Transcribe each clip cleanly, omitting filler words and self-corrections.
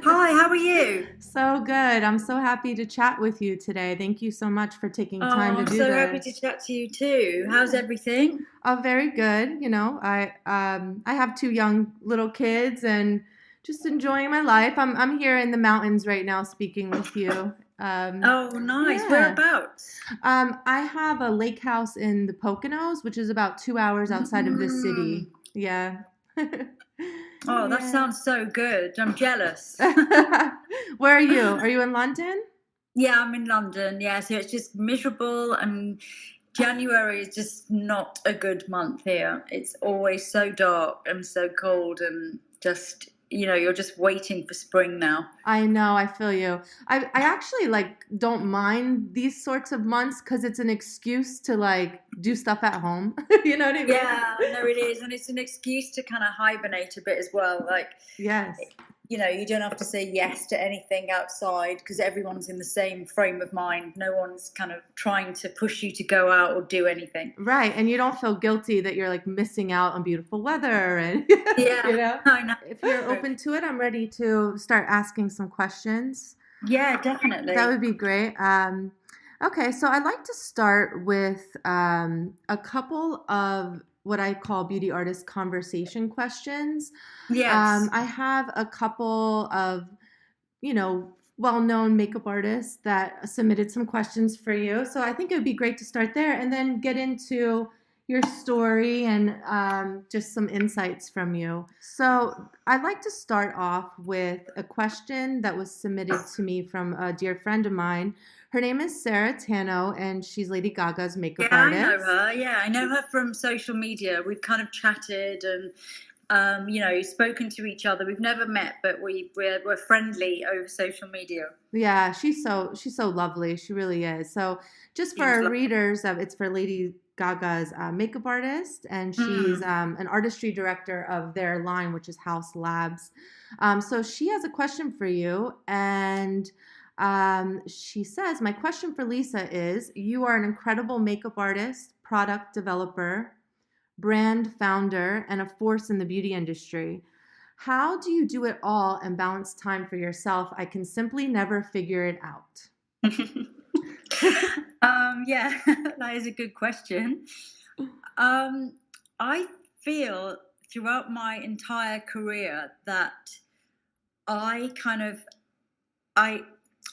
Hi, how are you? So good. I'm so happy to chat with you today. Thank you so much for taking time Oh, to I'm do so happy to this. chat to you too. How's Yeah. everything? Oh, very good. I have two young little kids and just enjoying my life. I'm here in the mountains right now speaking with you. Oh, nice. Yeah. Whereabouts? I have a lake house in the Poconos, which is about 2 hours outside of the Mm. city. Yeah. Oh, that Yeah. sounds so good. I'm jealous. Where are you? Are you in London? Yeah, I'm in London. Yeah, so it's just miserable, and January is just not a good month here. It's always so dark and so cold, and just, you're just waiting for spring now. I know, I feel you. I actually like don't mind these sorts of months because it's an excuse to like do stuff at home. You know what I mean? Yeah, no, it is. And it's an excuse to kind of hibernate a bit as well. Like, Yes. you don't have to say yes to anything outside because everyone's in the same frame of mind. No one's kind of trying to push you to go out or do anything. Right. And you don't feel guilty that you're like missing out on beautiful weather and you Yeah, know. I know. If you're open to it, I'm ready to start asking some questions. Yeah, That definitely. would be great. Okay, so I'd like to start with a couple of what I call beauty artist conversation questions. Yes. I have a couple of, well-known makeup artists that submitted some questions for you. So I think it would be great to start there and then get into your story and just some insights from you. So I'd like to start off with a question that was submitted to me from a dear friend of mine. Her name is Sarah Tano, and she's Lady Gaga's makeup Yeah, I know artist. her. Yeah, I know her from social media. We've kind of chatted and spoken to each other. We've never met, but we're friendly over social media. Yeah, she's so lovely. She really is. So, just for Seems our like. readers, it's for Lady Gaga's makeup artist, and she's Mm. an artistry director of their line, which is House Labs. So she has a question for you, and she says, "My question for Lisa is: You are an incredible makeup artist, product developer, brand founder, and a force in the beauty industry. How do you do it all and balance time for yourself? I can simply never figure it out." Yeah, that is a good question. Um, I feel throughout my entire career that I kind of I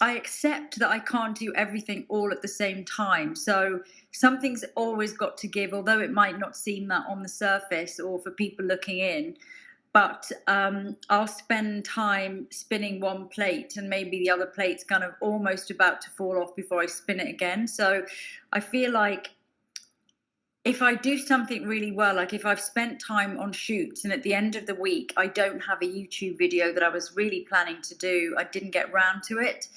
I accept that I can't do everything all at the same time. So something's always got to give, although it might not seem that on the surface or for people looking in. But I'll spend time spinning one plate, and maybe the other plate's kind of almost about to fall off before I spin it again. So I feel like if I do something really well, like if I've spent time on shoots and at the end of the week I don't have a YouTube video that I was really planning to do, I didn't get round to it.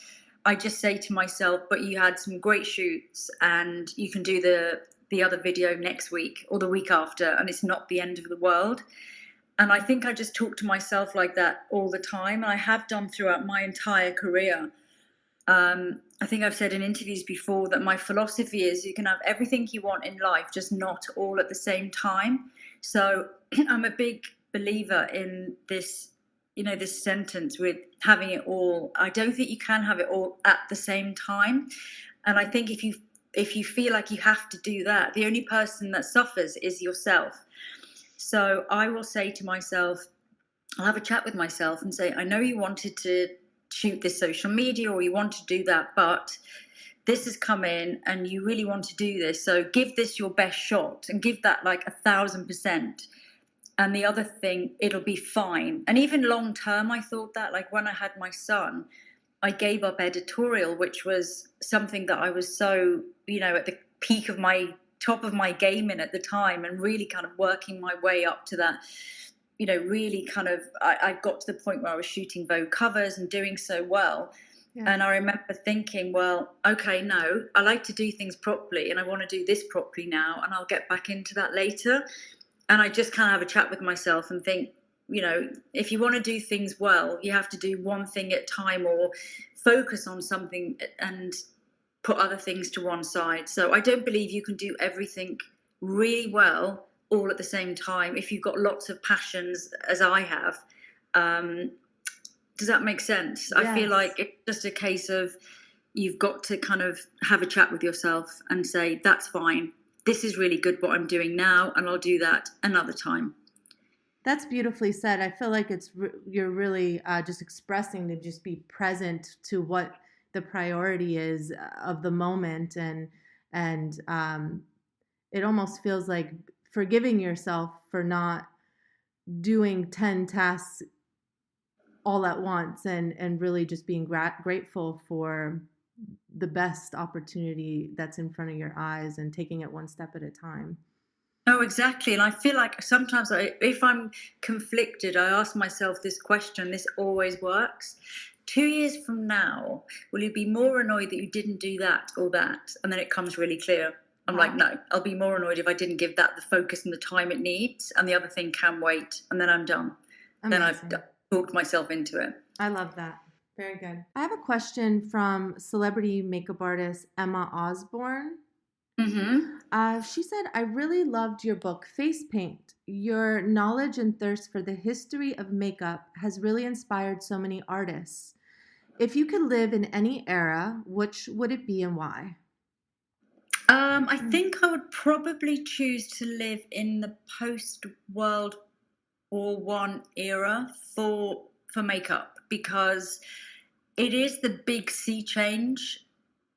I just say to myself, but you had some great shoots and you can do the other video next week or the week after, and it's not the end of the world. And I think I just talk to myself like that all the time, and I have done throughout my entire career. I think I've said in interviews before that my philosophy is you can have everything you want in life, just not all at the same time. So I'm a big believer in this, this sentence with having it all. I don't think you can have it all at the same time. And I think if you feel like you have to do that, the only person that suffers is yourself. So I will say to myself, I'll have a chat with myself and say, I know you wanted to shoot this social media or you want to do that, but this has come in and you really want to do this. So give this your best shot and give that like 1,000%. And the other thing, it'll be fine. And even long term, I thought that, like when I had my son, I gave up editorial, which was something that I was so, at the peak of my top of my game in at the time, and really kind of working my way up to that, really kind of, I got to the point where I was shooting Vogue covers and doing so well. Yeah. And I remember thinking, well, okay, no, I like to do things properly and I want to do this properly now, and I'll get back into that later. And I just kind of have a chat with myself and think, if you want to do things well, you have to do one thing at a time or focus on something and put other things to one side. So I don't believe you can do everything really well all at the same time if you've got lots of passions, as I have. Does that make sense? I feel like Yes. it's just a case of you've got to kind of have a chat with yourself and say, that's fine. This is really good what I'm doing now, and I'll do that another time. That's beautifully said. I feel like you're really just expressing to just be present to what the priority is of the moment, and it almost feels like forgiving yourself for not doing 10 tasks all at once, and really just being grateful for the best opportunity that's in front of your eyes and taking it one step at a time. Oh, exactly. And I feel like sometimes if I'm conflicted, I ask myself this question. This always works. 2 years from now, will you be more annoyed that you didn't do that or that? And then it comes really clear. I'm like, Wow. no, I'll be more annoyed if I didn't give that the focus and the time it needs. And the other thing can wait. And then I'm done. Then I've Amazing. talked myself into it. I love that. Very good. I have a question from celebrity makeup artist Emma Osborne. Hmm. She said, I really loved your book, Face Paint. Your knowledge and thirst for the history of makeup has really inspired so many artists. If you could live in any era, which would it be and why? I think I would probably choose to live in the post World War One era for makeup because it is the big sea change.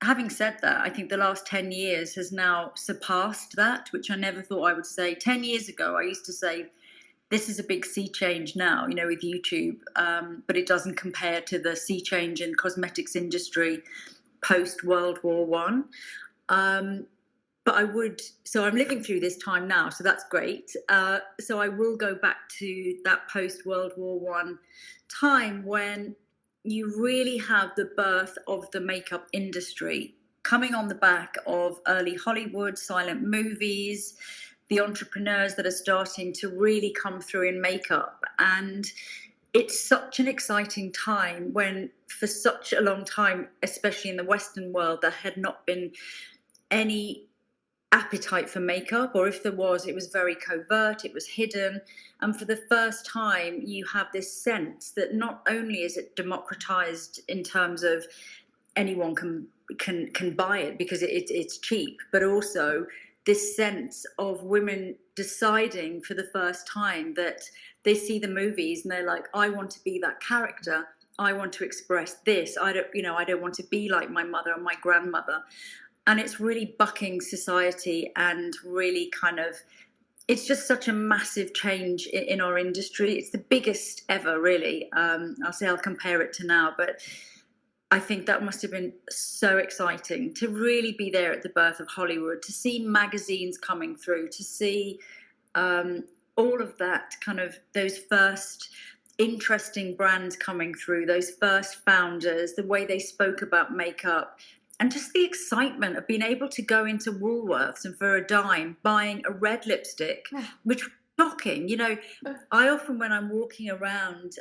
Having said that, I think the last 10 years has now surpassed that, which I never thought I would say. 10 years ago, I used to say, this is a big sea change now, with YouTube, but it doesn't compare to the sea change in cosmetics industry post World War One. But so I'm living through this time now, so that's great. So I will go back to that post World War One time when you really have the birth of the makeup industry coming on the back of early Hollywood, silent movies, the entrepreneurs that are starting to really come through in makeup. And it's such an exciting time when, for such a long time, especially in the Western world, there had not been any appetite for makeup, or if there was, it was very covert, it was hidden. And for the first time, you have this sense that not only is it democratized in terms of anyone can buy it because it's cheap, but also this sense of women deciding for the first time that they see the movies and they're like, I want to be that character. I want to express this. I don't want to be like my mother or my grandmother. And it's really bucking society and really kind of, it's just such a massive change in our industry. It's the biggest ever, really. I'll compare it to now, but I think that must have been so exciting to really be there at the birth of Hollywood, to see magazines coming through, to see all of that kind of, those first interesting brands coming through, those first founders, the way they spoke about makeup, and just the excitement of being able to go into Woolworths and for a dime buying a red lipstick, which was shocking. I often, when I'm walking around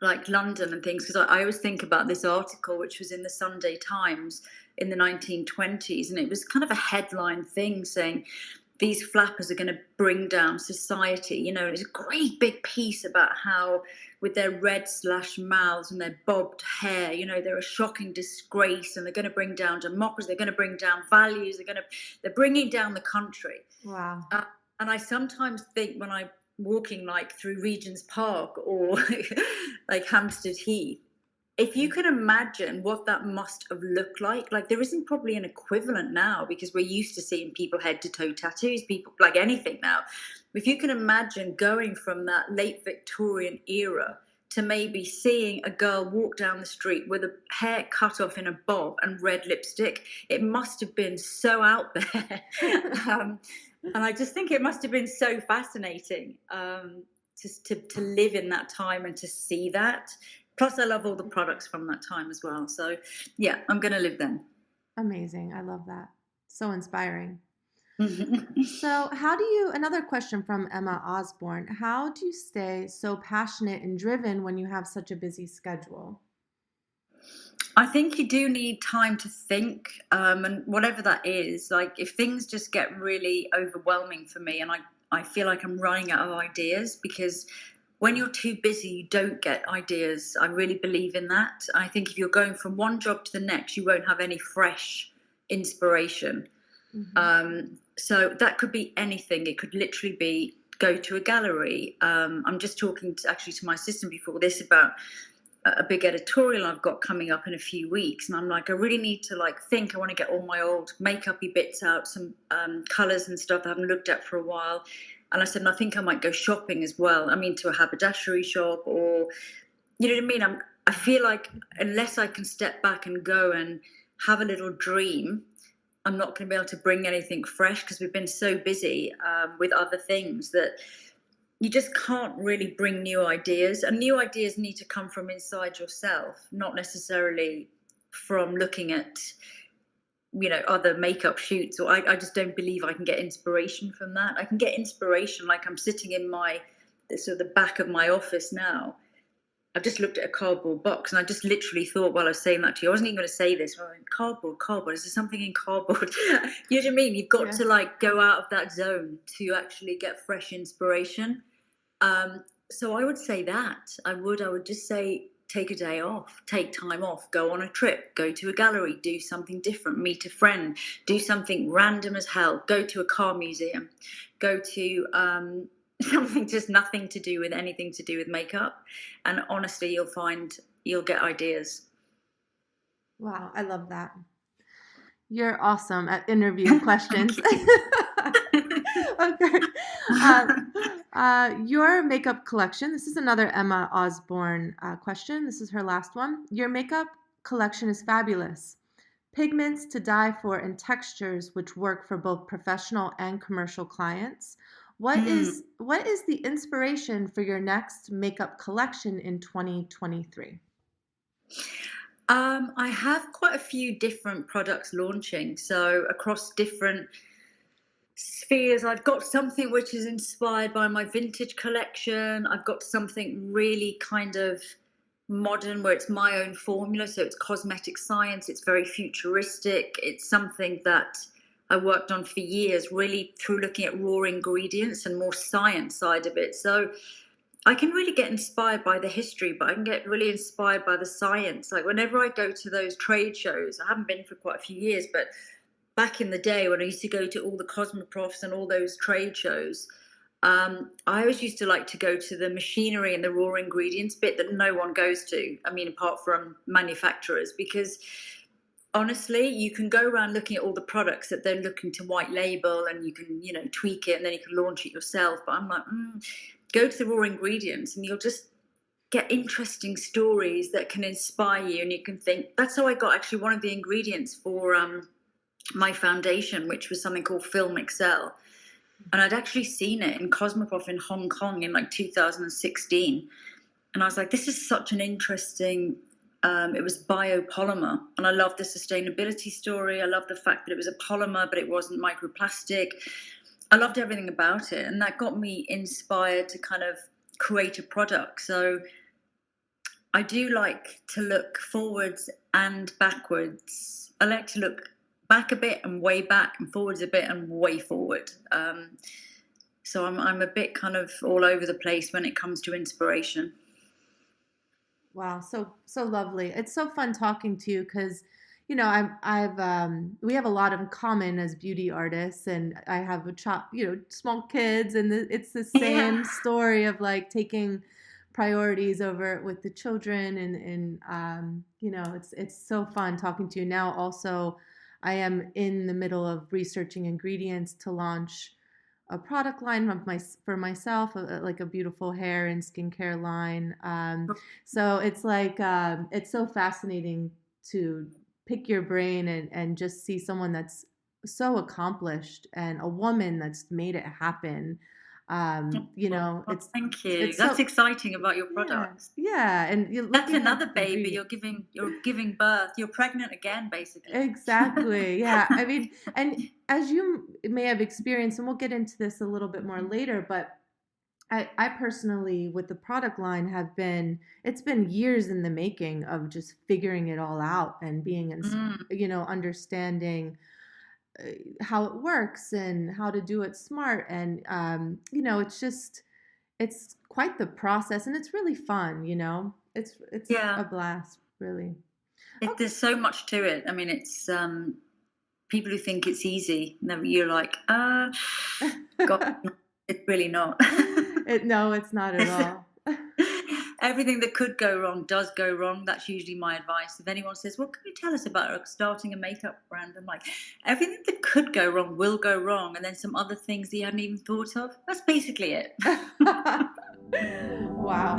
like London and things, because I always think about this article, which was in the Sunday Times in the 1920s, and it was kind of a headline thing saying, these flappers are going to bring down society. It's a great big piece about how, with their red slash mouths and their bobbed hair, they're a shocking disgrace, and they're going to bring down democracy. They're going to bring down values. They're bringing down the country. Wow. And I sometimes think when I'm walking like through Regent's Park or like Hampstead Heath, if you can imagine what that must have looked like there isn't probably an equivalent now because we're used to seeing people head to toe tattoos, people like anything now. If you can imagine going from that late Victorian era to maybe seeing a girl walk down the street with a hair cut off in a bob and red lipstick, it must have been so out there. And I just think it must have been so fascinating to live in that time and to see that. Plus, I love all the products from that time as well. So, yeah, I'm going to live then. Amazing. I love that. So inspiring. So, another question from Emma Osborne, how do you stay so passionate and driven when you have such a busy schedule? I think you do need time to think, and whatever that is, like if things just get really overwhelming for me and I feel like I'm running out of ideas because when you're too busy, you don't get ideas. I really believe in that. I think if you're going from one job to the next, you won't have any fresh inspiration. Hmm. So that could be anything. It could literally be go to a gallery. I'm just talking actually to my assistant before this about a big editorial I've got coming up in a few weeks, and I'm like, I really need to like think. I want to get all my old makeupy bits out, some colours and stuff I haven't looked at for a while. And I said, and I think I might go shopping as well. I mean, to a haberdashery shop, or you know what I mean. I feel like unless I can step back and go and have a little dream, I'm not going to be able to bring anything fresh because we've been so busy with other things that you just can't really bring new ideas. And new ideas need to come from inside yourself, not necessarily from looking at other makeup shoots. Or I just don't believe I can get inspiration from that. I can get inspiration like I'm sitting in my sort of the back of my office now. I've just looked at a cardboard box and I just literally thought while I was saying that to you, I wasn't even going to say this. I went, cardboard. Is there something in cardboard? You know what I mean? You've got Yeah. to like go out of that zone to actually get fresh inspiration. So I would say that I would just say take a day off, take time off, go on a trip, go to a gallery, do something different, meet a friend, do something random as hell, go to a car museum, go to something just nothing to do with anything to do with makeup, and honestly, you'll find you'll get ideas. Wow, I love that. You're awesome at interview Thank questions. you. Okay. Your makeup collection. This is another Emma Osborne question. This is her last one. Your makeup collection is fabulous. Pigments to die for and textures which work for both professional and commercial clients. What Mm. is the inspiration for your next makeup collection in 2023? I have quite a few different products launching, so across different spheres. I've got something which is inspired by my vintage collection. I've got something really kind of modern where it's my own formula. So it's cosmetic science, it's very futuristic. It's something that I worked on for years, really through looking at raw ingredients and more science side of it. So I can really get inspired by the history, but I can get really inspired by the science. Like whenever I go to those trade shows, I haven't been for quite a few years, but back in the day when I used to go to all the Cosmoprofs and all those trade shows, I always used to like to go to the machinery and the raw ingredients bit that no one goes to. I mean, apart from manufacturers, because honestly, you can go around looking at all the products that they're looking to white label and you can, tweak it and then you can launch it yourself. But I'm like, go to the raw ingredients and you'll just get interesting stories that can inspire you. And you can think, that's how I got actually one of the ingredients for my foundation, which was something called Film Excel. And I'd actually seen it in Cosmoprof in Hong Kong in like 2016. And I was like, this is such an interesting, it was biopolymer. And I love the sustainability story. I love the fact that it was a polymer, but it wasn't microplastic. I loved everything about it. And that got me inspired to kind of create a product. So I do like to look forwards and backwards. I like to look back a bit and way back, and forwards a bit and way forward. So I'm a bit kind of all over the place when it comes to inspiration. Wow, so lovely. It's so fun talking to you because, I've we have a lot in common as beauty artists, and I have small kids, and it's the Yeah. same story of like taking priorities over with the children, and it's so fun talking to you now. Also, I am in the middle of researching ingredients to launch a product line of for myself, like a beautiful hair and skincare line. So it's like it's so fascinating to pick your brain and just see someone that's so accomplished and a woman that's made it happen. Well, thank you. It's That's so exciting about your yeah, products. yeah, and you're That's looking at another baby. ingredients. You're giving birth. You're pregnant again, basically. Exactly. Yeah. I mean, and as you may have experienced, and we'll get into this a little bit more later, but I personally, with the product line, it's been years in the making of just figuring it all out and being, Mm. understanding how it works and how to do it smart. And, it's just, it's quite the process, and it's really fun, you know? It's Yeah, a blast, really. there's so much to it. I mean, it's people who think it's easy. No, you're like, God, Okay. it's really not. No, it's not at all. Everything that could go wrong does go wrong. That's usually my advice. If anyone says, "What can you tell us about starting a makeup brand?" I'm like, everything that could go wrong will go wrong, and then some other things that you hadn't even thought of. That's basically it. Wow.